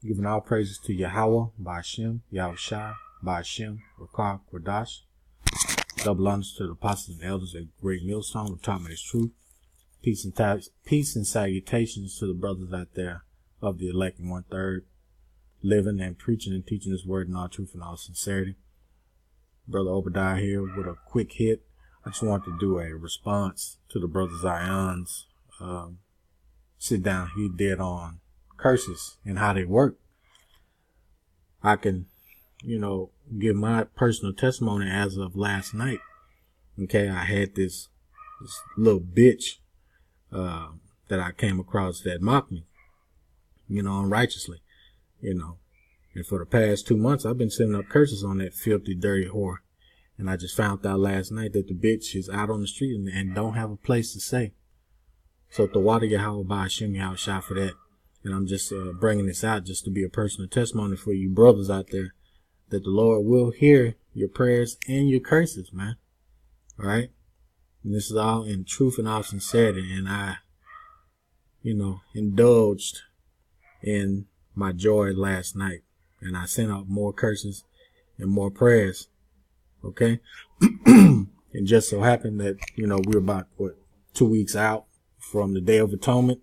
Giving all praises to Yahweh, Ba'ashem, Yahushua, Ba'ashem, Rakah, Kodash. Double honors to the apostles and elders at Great Millstone who taught me this truth. Peace and salutations to the brothers out there of the elect in 1/3, living and preaching and teaching this word in all truth and all sincerity. Brother Obadiah here with a quick hit. I just want to do a response to the brother Zion's sit down he did on curses and how they work. I can, give my personal testimony as of last night. Okay, I had this little bitch that I came across that mocked me, unrighteously, And for the past 2 months, I've been sending up curses on that filthy, dirty whore. And I just found out last night that the bitch is out on the street and don't have a place to stay. So the water Yahweh Ba'ashem Yahushua for that. And I'm just bringing this out just to be a personal testimony for you brothers out there that the Lord will hear your prayers and your curses, man. All right? And this is all in truth and all sincerity. And I, indulged in my joy last night. And I sent out more curses and more prayers. Okay? It just so happened that, we're about, 2 weeks out from the Day of Atonement.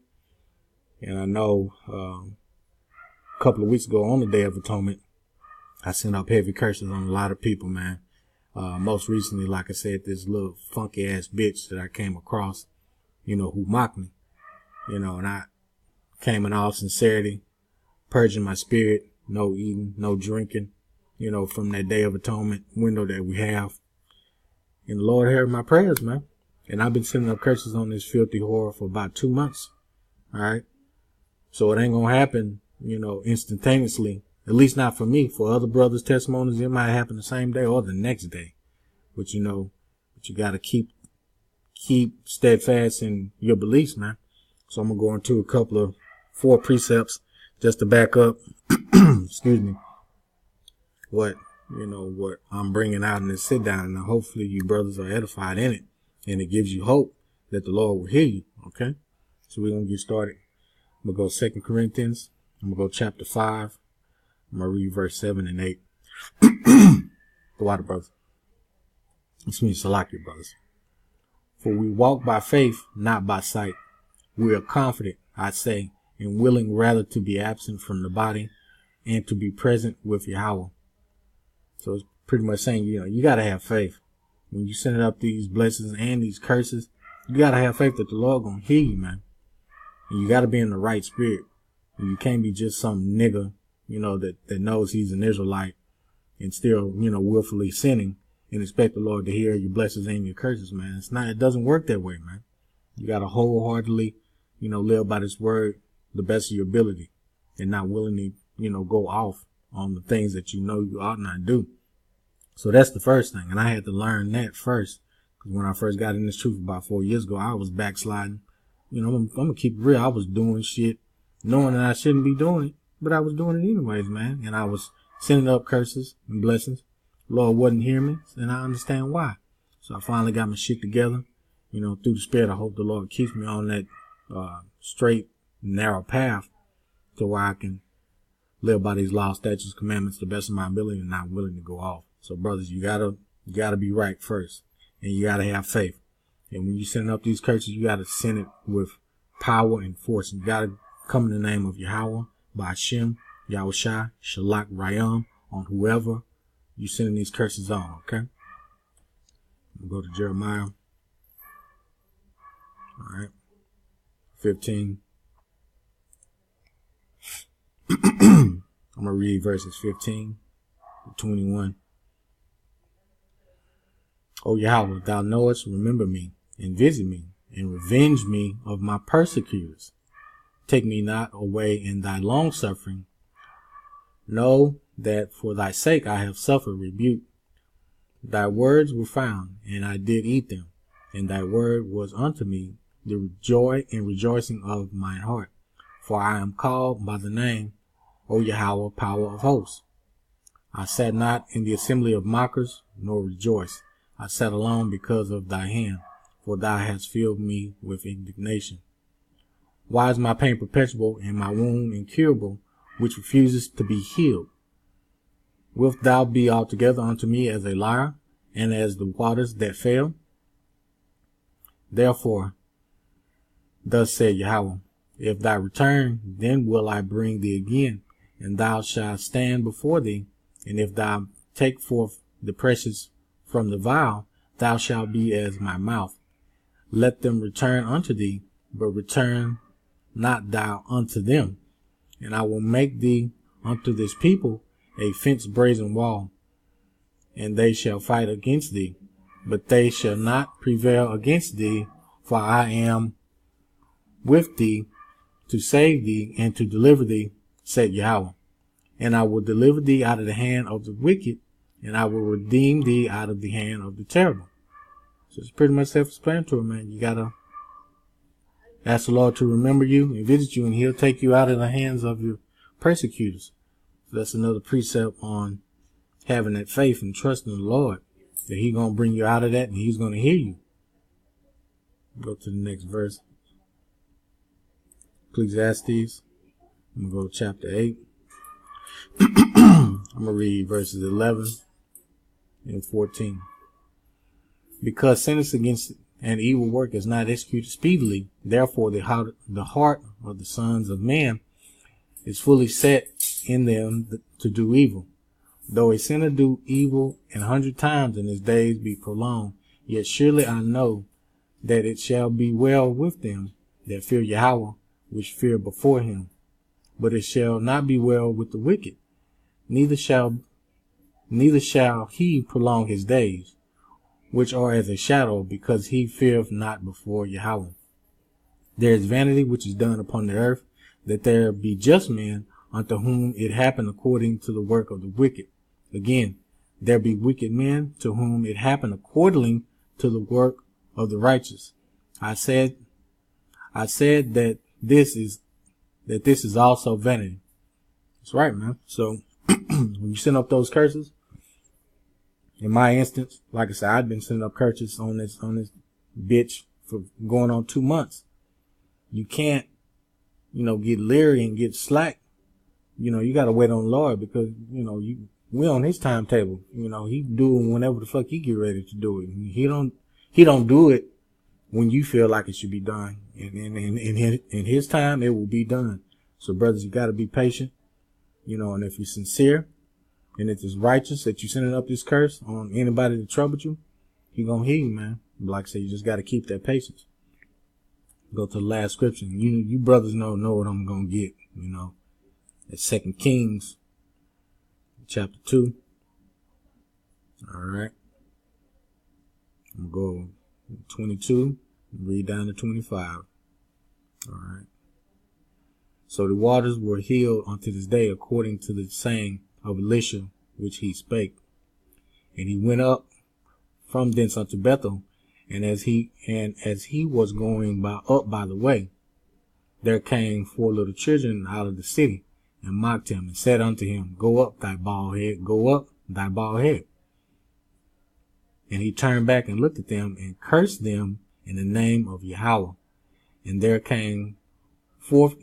And I know a couple of weeks ago on the Day of Atonement, I sent up heavy curses on a lot of people, man. Most recently, like I said, this little funky ass bitch that I came across, who mocked me, and I came in all sincerity, purging my spirit, no eating, no drinking, from that Day of Atonement window that we have. And the Lord heard my prayers, man. And I've been sending up curses on this filthy whore for about 2 months. All right. So it ain't going to happen, instantaneously. At least not for me. For other brothers' testimonies, it might happen the same day or the next day. But you got to keep steadfast in your beliefs, man. So I'm going to go into 4 precepts just to back up, excuse me, what I'm bringing out in this sit down. And hopefully you brothers are edified in it. And it gives you hope that the Lord will hear you. Okay. So we're going to get started. I'm going to go 2 Corinthians. I'm going to go chapter 5. I'm going to read verse 7 and 8. The water, brothers. This means Salakia, brothers. For we walk by faith, not by sight. We are confident, I say, and willing rather to be absent from the body and to be present with Yahweh. So it's pretty much saying, you got to have faith. When you send up these blessings and these curses, you got to have faith that the Lord going to hear you, man. And you got to be in the right spirit. And you can't be just some nigga, that knows he's an Israelite and still, willfully sinning and expect the Lord to hear your blessings and your curses, man. It doesn't work that way, man. You got to wholeheartedly, live by this word the best of your ability and not willingly, go off on the things that you ought not do. So that's the first thing. And I had to learn that first. Because when I first got in this truth about 4 years ago, I was backsliding. I'm going to keep it real. I was doing shit knowing that I shouldn't be doing it. But I was doing it anyways, man. And I was sending up curses and blessings. The Lord wasn't hearing me. And I understand why. So I finally got my shit together. Through the Spirit, I hope the Lord keeps me on that straight, narrow path to where I can live by these laws, statutes, commandments to the best of my ability and not willing to go off. So brothers, you gotta be right first, and you gotta have faith. And when you send up these curses, you gotta send it with power and force. You gotta come in the name of Yahweh, Ba'ashem, Yahushua, Shalak, Rayam, on whoever you sending these curses on. Okay. We'll go to Jeremiah. All right. 15. I'm gonna read verses 15 to 21. O Yahweh, thou knowest, remember me, and visit me, and revenge me of my persecutors. Take me not away in thy long suffering. Know that for thy sake I have suffered rebuke. Thy words were found, and I did eat them, and thy word was unto me the joy and rejoicing of mine heart. For I am called by the name, O Yahweh, power of hosts. I sat not in the assembly of mockers, nor rejoiced. I sat alone because of thy hand, for thou hast filled me with indignation. Why is my pain perpetual and my wound incurable? which refuses to be healed? Wilt thou be altogether unto me as a liar, and as the waters that fail? Therefore, thus said Yahweh, if thou return, then will I bring thee again, and thou shalt stand before thee. And if thou take forth the precious from the vial, thou shalt be as my mouth. Let them return unto thee, but return not thou unto them. And I will make thee unto this people a fenced brazen wall, and they shall fight against thee, but they shall not prevail against thee, for I am with thee to save thee and to deliver thee, said Yahweh. And I will deliver thee out of the hand of the wicked, and I will redeem thee out of the hand of the terrible. So it's pretty much self-explanatory, man. You gotta ask the Lord to remember you and visit you, and he'll take you out of the hands of your persecutors. So that's another precept on having that faith and trust in the Lord, that he's going to bring you out of that and he's going to hear you. Go to the next verse. Ecclesiastes. I'm going to go to chapter 8. I'm going to read verses 11 and 14. Because sentence against an evil work is not executed speedily, therefore the heart of the sons of men is fully set in them to do evil. Though a sinner do evil 100 times and his days be prolonged, yet surely I know that it shall be well with them that fear Yahweh, which fear before him. But it shall not be well with the wicked, neither shall he prolong his days, which are as a shadow, because he feareth not before Yahweh. There is vanity which is done upon the earth, that there be just men unto whom it happen according to the work of the wicked. Again, there be wicked men to whom it happen according to the work of the righteous. I said that this is also vanity. That's right, man. So when you send up those curses, in my instance, like I said, I've been sending up curses on this bitch for going on 2 months. You can't, get leery and get slack. You gotta wait on the Lord, because, we on his timetable. He doing whenever the fuck he get ready to do it. He don't do it when you feel like it should be done. And in his time, it will be done. So brothers, you gotta be patient, and if you're sincere and if it's righteous that you sending up this curse on anybody that troubled you, he gonna hear you, man. Like I said, you just gotta keep that patience. Go to the last scripture. You brothers know what I'm gonna get, It's 2 Kings chapter 2. All right. I'm going to go 22 and read down to 25. All right. So the waters were healed unto this day, according to the saying of Elisha, which he spake. And he went up from thence unto Bethel, and as he was going by the way, there came 4 little children out of the city, and mocked him, and said unto him, Go up, thy bald head, go up, thy bald head. And he turned back and looked at them, and cursed them in the name of Yahweh. And there came forth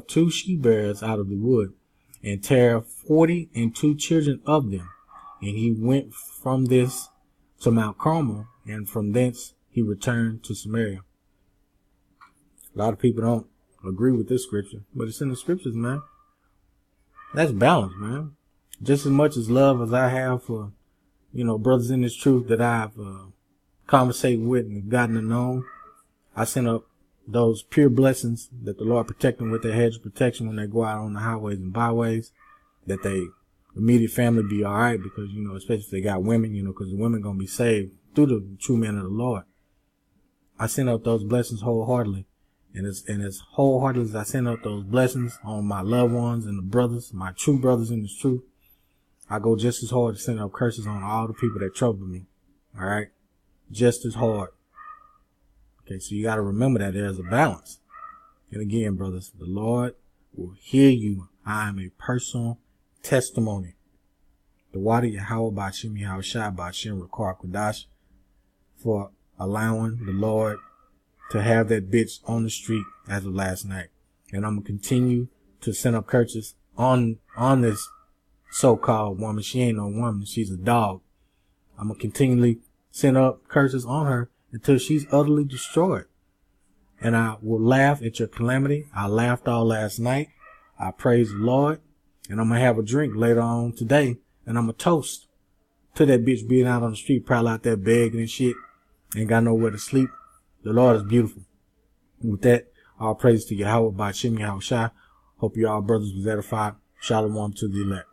2 she-bears out of the wood, and tare 42 children of them. And he went from this to Mount Carmel, and from thence he returned to Samaria. A lot of people don't agree with this scripture, but it's in the scriptures, man. That's balance, man. Just as much as love as I have for, brothers in this truth that I've conversated with and gotten to know, I send up those pure blessings that the Lord protect them with their hedge of protection when they go out on the highways and byways, that they immediate family be all right, because, especially if they got women, because the women going to be saved through the true man of the Lord. I send up those blessings wholeheartedly. And as wholeheartedly as I send up those blessings on my loved ones and the brothers, my true brothers in this truth, I go just as hard to send up curses on all the people that trouble me. All right? Just as hard. Okay, so you got to remember that there's a balance. And again, brothers, the Lord will hear you. I am a personal testimony. The water Yahweh Ba'Shem Yahweh Shai Ba'Shem Rakar Kodash, for allowing the Lord to have that bitch on the street as of last night. And I'm going to continue to send up curses on this so-called woman. She ain't no woman. She's a dog. I'm going to continually send up curses on her until she's utterly destroyed. And I will laugh at your calamity. I laughed all last night. I praise the Lord. And I'm going to have a drink later on today. And I'm going to toast to that bitch being out on the street, probably out there begging and shit. Ain't got nowhere to sleep. The Lord is beautiful. And with that, all praise to Yahweh by Shem Yahweh Shai. Hope you all brothers was edified. Shalom to the elect.